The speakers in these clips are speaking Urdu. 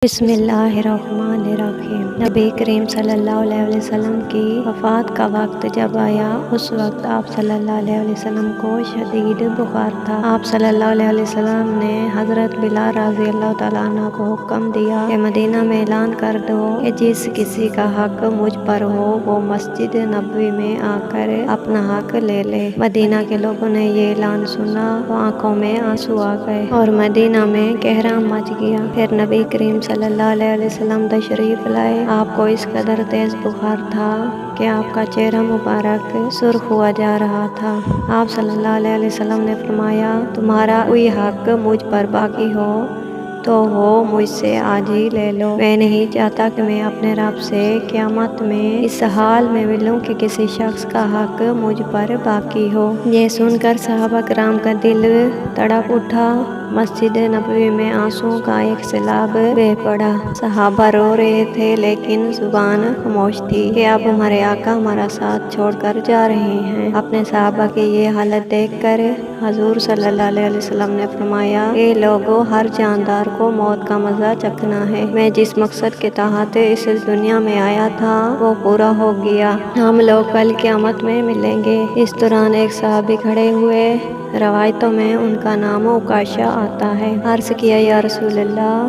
بسم اللہ الرحمن الرحیم۔ نبی کریم صلی اللہ علیہ وسلم کی وفات کا وقت جب آیا، اس وقت آپ صلی اللہ علیہ وسلم کو شدید بخار تھا۔ آپ صلی اللہ علیہ وسلم نے حضرت بلال رضی اللہ تعالیٰ عنہ کو حکم دیا کہ مدینہ میں اعلان کر دو کہ جس کسی کا حق مجھ پر ہو وہ مسجد نبوی میں آ کر اپنا حق لے لے۔ مدینہ کے لوگوں نے یہ اعلان سنا تو آنکھوں میں آنسو آ گئے اور مدینہ میں قہرام مچ گیا۔ پھر نبی کریم صلی اللہ علیہ وسلم تشریف لائے۔ آپ کو اس قدر تیز بخار تھا کہ آپ کا چہرہ مبارک سرخ ہوا جا رہا تھا۔ آپ صلی اللہ علیہ وسلم نے فرمایا، تمہارا کوئی حق مجھ پر باقی ہو تو وہ مجھ سے آج ہی لے لو۔ میں نہیں چاہتا کہ میں اپنے رب سے قیامت میں اس حال میں ملوں کہ کسی شخص کا حق مجھ پر باقی ہو۔ یہ سن کر صحابہ کرام کا دل تڑپ اٹھا۔ مسجد نبوی میں آنسوؤں کا ایک سیلاب بہہ پڑا۔ صحابہ رو رہے تھے لیکن زبان خاموش تھی کہ اب ہمارے آقا ہمارا ساتھ چھوڑ کر جا رہے ہیں۔ اپنے صحابہ کی یہ حالت دیکھ کر حضور صلی اللہ علیہ وسلم نے فرمایا، اے لوگو، ہر جاندار کو موت کا مزہ چکھنا ہے۔ میں جس مقصد کے تحت اس دنیا میں آیا تھا وہ پورا ہو گیا۔ ہم لوگ کل قیامت میں ملیں گے۔ اس دوران ایک صحابی کھڑے ہوئے۔ روایتوں میں ان کا نام عکاشہ آتا ہے۔ عرض کیا، یا رسول اللہ،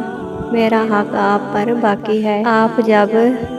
میرا حق آپ پر باقی ہے۔ آپ جب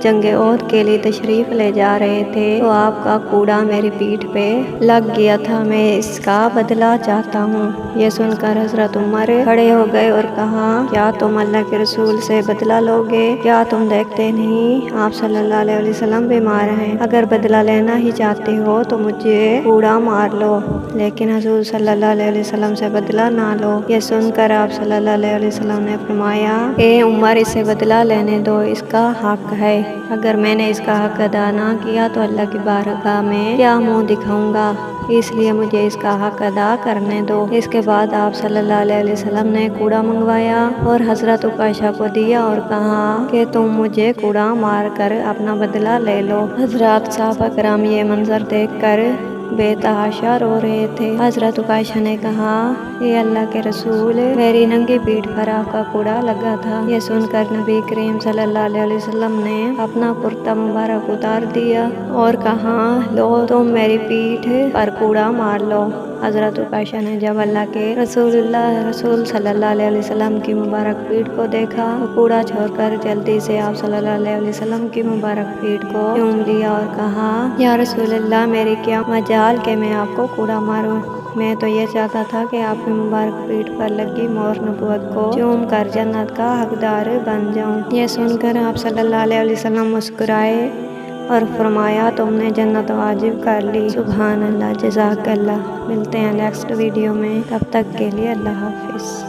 جنگ احد کے لیے تشریف لے جا رہے تھے تو آپ کا کوڑا میری پیٹھ پہ لگ گیا تھا، میں اس کا بدلہ چاہتا ہوں۔ یہ سن کر حضرت عمر کھڑے ہو گئے اور کہا، کیا تم اللہ کے رسول سے بدلہ لوگے؟ کیا تم دیکھتے نہیں آپ صلی اللہ علیہ وسلم بیمار ہیں؟ اگر بدلہ لینا ہی چاہتے ہو تو مجھے کوڑا مار لو، لیکن حضور صلی اللہ علیہ وسلم سے بدلہ نہ لو۔ یہ سن کر آپ صلی اللہ علیہ وسلم نے فرمایا، اے عمر، اسے بدلہ لینے دو، اس کا حق ہے۔ اگر میں نے اس کا حق ادا نہ کیا تو اللہ کی بارگاہ میں کیا منہ دکھاؤں گا، اس لیے مجھے اس کا حق ادا کرنے دو۔ اس کے بعد آپ صلی اللہ علیہ وسلم نے کوڑا منگوایا اور حضرت عکاشہ کو دیا اور کہا کہ تم مجھے کوڑا مار کر اپنا بدلہ لے لو۔ حضرات صحابہ کرام یہ منظر دیکھ کر بے تحاشا رو رہے تھے۔ حضرت عکاشہ نے کہا، اے اللہ کے رسول، میری ننگی پیٹھ پر آپ کا کوڑا لگا تھا۔ یہ سن کر نبی کریم صلی اللہ علیہ وسلم نے اپنا کرتا مبارک اتار دیا اور کہا، لو، تم میری پیٹھ پر کوڑا مار لو۔ حضرت عکاشہ نے جب اللہ کے رسول صلی اللہ علیہ وسلم کی مبارک پیٹھ کو دیکھا تو کوڑا چھوڑ کر جلدی سے آپ صلی اللہ علیہ وسلم کی مبارک پیٹھ کو چوم لیا اور کہا، یا رسول اللہ، میری کیا مجال کہ میں آپ کو کوڑا ماروں؟ میں تو یہ چاہتا تھا کہ آپ کی مبارک پیٹھ پر لگی مہر نبوت کو چوم کر جنت کا حقدار بن جاؤں۔ یہ سن کر آپ صلی اللہ علیہ وسلم مسکرائے اور فرمایا، تم نے جنت واجب کر لی۔ سبحان اللہ، جزاک اللہ۔ ملتے ہیں نیکسٹ ویڈیو میں، تب تک کے لیے اللہ حافظ۔